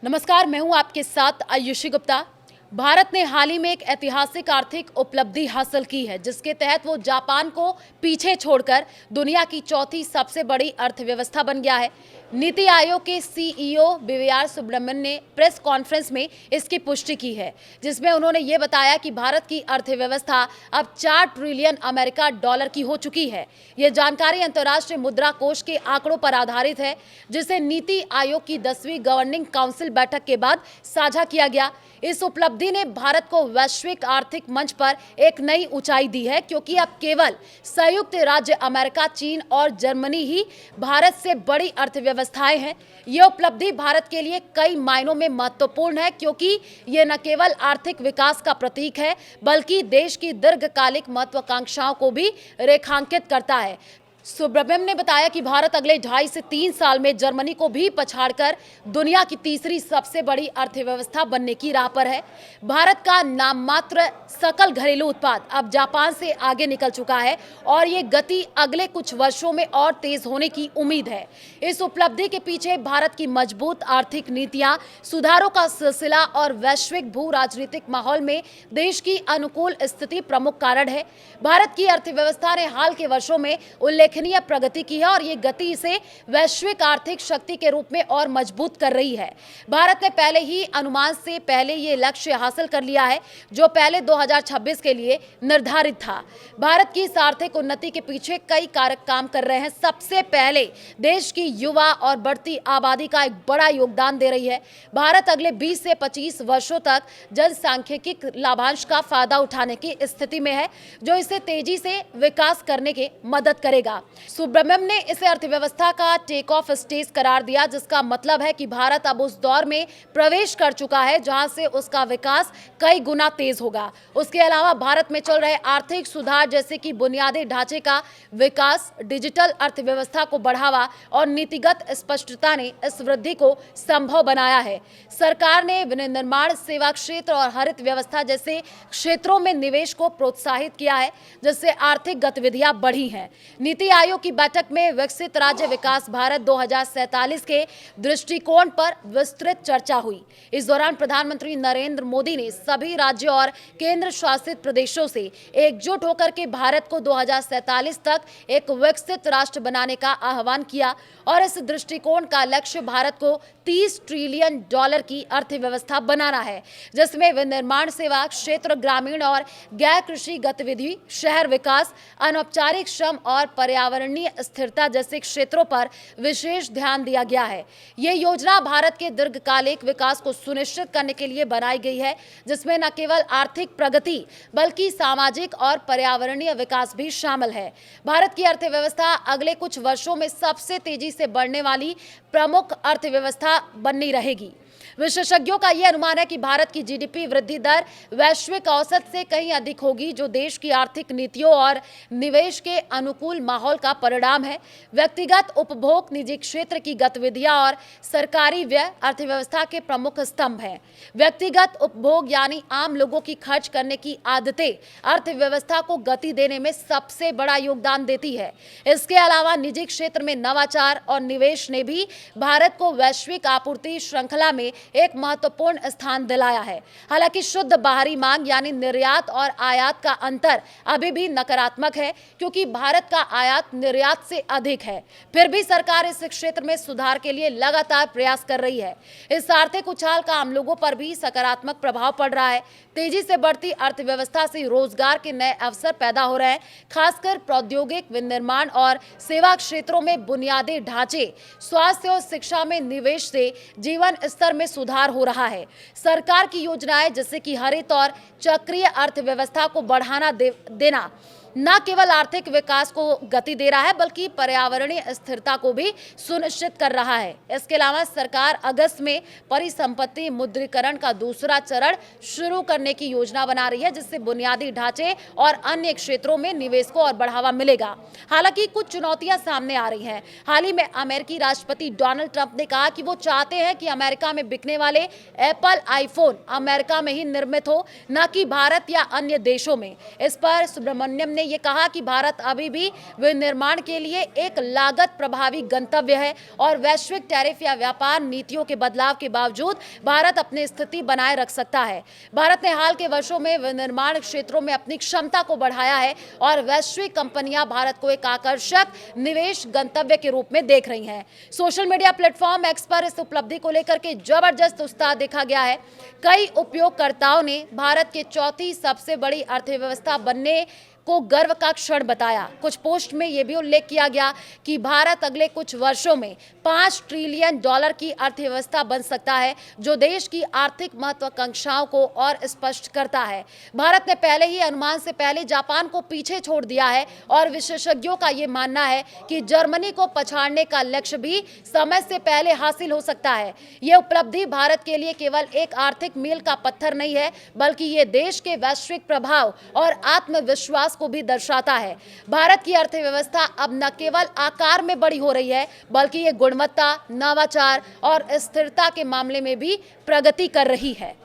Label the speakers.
Speaker 1: नमस्कार, मैं हूं आपके साथ आयुषी गुप्ता। भारत ने हाल ही में एक ऐतिहासिक आर्थिक उपलब्धि हासिल की है, जिसके तहत वो जापान को पीछे छोड़कर दुनिया की चौथी सबसे बड़ी अर्थव्यवस्था बन गया है। नीति आयोग के सीईओ बीवीआर सुब्रमण्यन ने प्रेस कॉन्फ्रेंस में इसकी पुष्टि की है, जिसमें उन्होंने ये बताया कि भारत की अर्थव्यवस्था अब 4 ट्रिलियन अमेरिका डॉलर की हो चुकी है। ये जानकारी अंतर्राष्ट्रीय मुद्रा कोष के आंकड़ों पर आधारित है, जिसे नीति आयोग की 10वीं गवर्निंग काउंसिल बैठक के बाद साझा किया गया। इस उपलब्धि ने भारत को वैश्विक आर्थिक मंच पर एक नई ऊंचाई दी है, क्योंकि अब केवल संयुक्त राज्य अमेरिका, चीन और जर्मनी ही भारत से बड़ी अर्थव्यवस्थाएं हैं। यह उपलब्धि भारत के लिए कई मायनों में महत्वपूर्ण है, क्योंकि यह न केवल आर्थिक विकास का प्रतीक है, बल्कि देश की दीर्घकालिक महत्वाकांक्षाओं को भी रेखांकित करता है। सुब्रमण्यम ने बताया कि भारत अगले 2.5 से 3 साल में जर्मनी को भी पछाड़कर दुनिया की तीसरी सबसे बड़ी अर्थव्यवस्था बनने की राह पर है। भारत का नाम मात्र सकल घरेलू उत्पाद अब जापान से आगे निकल चुका है और ये गति अगले कुछ वर्षों में और तेज होने की उम्मीद है। इस उपलब्धि के पीछे भारत की मजबूत आर्थिक नीतियां, सुधारों का सिलसिला और वैश्विक भू राजनीतिक माहौल में देश की अनुकूल स्थिति प्रमुख कारण है। भारत की अर्थव्यवस्था ने हाल के वर्षों में उल्लेखनीय प्रगति की है और ये गति इसे वैश्विक आर्थिक शक्ति के रूप में और मजबूत कर रही है। भारत ने पहले ही अनुमान से पहले ये लक्ष्य हासिल कर लिया है, जो पहले 2026 के लिए निर्धारित था। भारत की इस आर्थिक उन्नति के पीछे कई कारक काम कर रहे हैं। सबसे पहले देश की युवा और बढ़ती आबादी का एक बड़ा योगदान दे रही है। भारत अगले 20 से 25 वर्षों तक जनसांख्यिकी लाभांश का फायदा उठाने की स्थिति में है, जो इसे तेजी से विकास करने के मदद करेगा। सुब्रमण्यम ने इसे अर्थव्यवस्था का टेक ऑफ स्टेज करार दिया, जिसका मतलब है कि भारत अब उस दौर में प्रवेश कर चुका है जहां से उसका विकास कई गुना तेज होगा। उसके अलावा भारत में चल रहे आर्थिक सुधार, जैसे कि बुनियादी ढांचे का विकास, डिजिटल अर्थव्यवस्था को बढ़ावा और नीतिगत स्पष्टता ने इस वृद्धि को संभव बनाया है। सरकार ने विनिर्माण, सेवा क्षेत्र और हरित व्यवस्था जैसे क्षेत्रों में निवेश को प्रोत्साहित किया है, जिससे आर्थिक गतिविधियां बढ़ी हैं। नीति आयोग की बैठक में विकसित राज्य विकास भारत 2047 के दृष्टिकोण पर विस्तृत चर्चा हुई। इस दौरान प्रधानमंत्री नरेंद्र मोदी ने सभी राज्यों और केंद्र शासित प्रदेशों से एकजुट होकर के भारत को 2047 तक एक विकसित राष्ट्र बनाने का आह्वान किया और इस दृष्टिकोण का लक्ष्य भारत को 30 ट्रिलियन डॉलर की अर्थव्यवस्था बनाना है, जिसमें विनिर्माण सेवा क्षेत्र, ग्रामीण और गैर कृषि गतिविधि, शहर विकास, अनौपचारिक श्रम और पर्यावरणीय स्थिरता जैसे क्षेत्रों पर विशेष ध्यान दिया गया है। ये योजना भारत के दीर्घकालिक विकास को सुनिश्चित करने के लिए बनाई गई है, जिसमें न केवल आर्थिक प्रगति बल्कि सामाजिक और पर्यावरणीय विकास भी शामिल है। भारत की अर्थव्यवस्था अगले कुछ वर्षों में सबसे तेजी से बढ़ने वाली प्रमुख अर्थव्यवस्था बननी रहेगी। विशेषज्ञों का यह अनुमान है कि भारत की जीडीपी वृद्धि दर वैश्विक औसत से कहीं अधिक होगी, जो देश की आर्थिक नीतियों और निवेश के अनुकूल माहौल का परिणाम है। व्यक्तिगत उपभोग, निजी क्षेत्र की गतिविधियां और सरकारी व्यय अर्थव्यवस्था के प्रमुख स्तंभ हैं। व्यक्तिगत उपभोग यानी आम लोगों की खर्च करने की आदतें अर्थव्यवस्था को गति देने में सबसे बड़ा योगदान देती है। इसके अलावा निजी क्षेत्र में नवाचार और निवेश ने भी भारत को वैश्विक आपूर्ति श्रृंखला में एक महत्वपूर्ण स्थान दिलाया है। हालांकि शुद्ध बाहरी मांग यानी निर्यात और आयात का अंतर अभी भी नकारात्मक है, क्योंकि भारत का आयात निर्यात से अधिक है। फिर भी सरकार इस क्षेत्र में सुधार के लिए लगातार प्रयास कर रही है। इस आर्थिक उछाल का आम लोगों पर भी सकारात्मक प्रभाव पड़ रहा है। तेजी से बढ़ती अर्थव्यवस्था से रोजगार के नए अवसर पैदा हो रहे हैं, खासकर प्रौद्योगिक, विनिर्माण और सेवा क्षेत्रों में बुनियादी ढांचे, स्वास्थ्य और शिक्षा में निवेश से जीवन स्तर में सुधार हो रहा है। सरकार की योजनाएं जैसे कि हरित और चक्रीय अर्थव्यवस्था को बढ़ाना देना न केवल आर्थिक विकास को गति दे रहा है, बल्कि पर्यावरणीय स्थिरता को भी सुनिश्चित कर रहा है। इसके अलावा सरकार अगस्त में परिसंपत्ति मुद्रीकरण का दूसरा चरण शुरू करने की योजना बना रही है, जिससे बुनियादी ढांचे और अन्य क्षेत्रों में निवेश को और बढ़ावा मिलेगा। हालांकि कुछ चुनौतियां सामने आ रही हैं। हाल ही में अमेरिकी राष्ट्रपति डोनाल्ड ट्रंप ने कहा कि वो चाहते हैं कि अमेरिका में बिकने वाले एप्पल आईफोन अमेरिका में ही निर्मित हो, न कि भारत या अन्य देशों में। इस पर सुब्रमण्यम ने ये कहा कि भारत अभी भी विनिर्माण के लिए एक लागत प्रभावी गंतव्य है और वैश्विक टैरिफ या व्यापार नीतियों के बदलाव के बावजूद भारत अपनी स्थिति बनाए रख सकता है। भारत ने हाल के वर्षों में विनिर्माण क्षेत्रों में अपनी क्षमता को बढ़ाया है और वैश्विक कंपनियां भारत को एक आकर्षक निवेश गंतव्य के रूप में देख रही हैं। सोशल मीडिया प्लेटफॉर्म एक्स पर इस उपलब्धि को लेकर के जबरदस्त उत्साह देखा गया है। कई उपयोगकर्ताओं ने भारत के चौथी सबसे बड़ी अर्थव्यवस्था बनने को गर्व का क्षण बताया। कुछ पोस्ट में यह भी उल्लेख किया गया कि भारत अगले कुछ वर्षों में $5 ट्रिलियन की अर्थव्यवस्था बन सकता है, जो देश की आर्थिक महत्वाकांक्षाओं को और स्पष्ट करता है। भारत ने पहले ही अनुमान से पहले जापान को पीछे छोड़ दिया है और विशेषज्ञों का यह मानना है कि जर्मनी को पछाड़ने का लक्ष्य भी समय से पहले हासिल हो सकता है। यह उपलब्धि भारत के लिए केवल एक आर्थिक मील का पत्थर नहीं है, बल्कि ये देश के वैश्विक प्रभाव और आत्मविश्वास को भी दर्शाता है। भारत की अर्थव्यवस्था अब न केवल आकार में बड़ी हो रही है, बल्कि ये गुणवत्ता, नवाचार और स्थिरता के मामले में भी प्रगति कर रही है।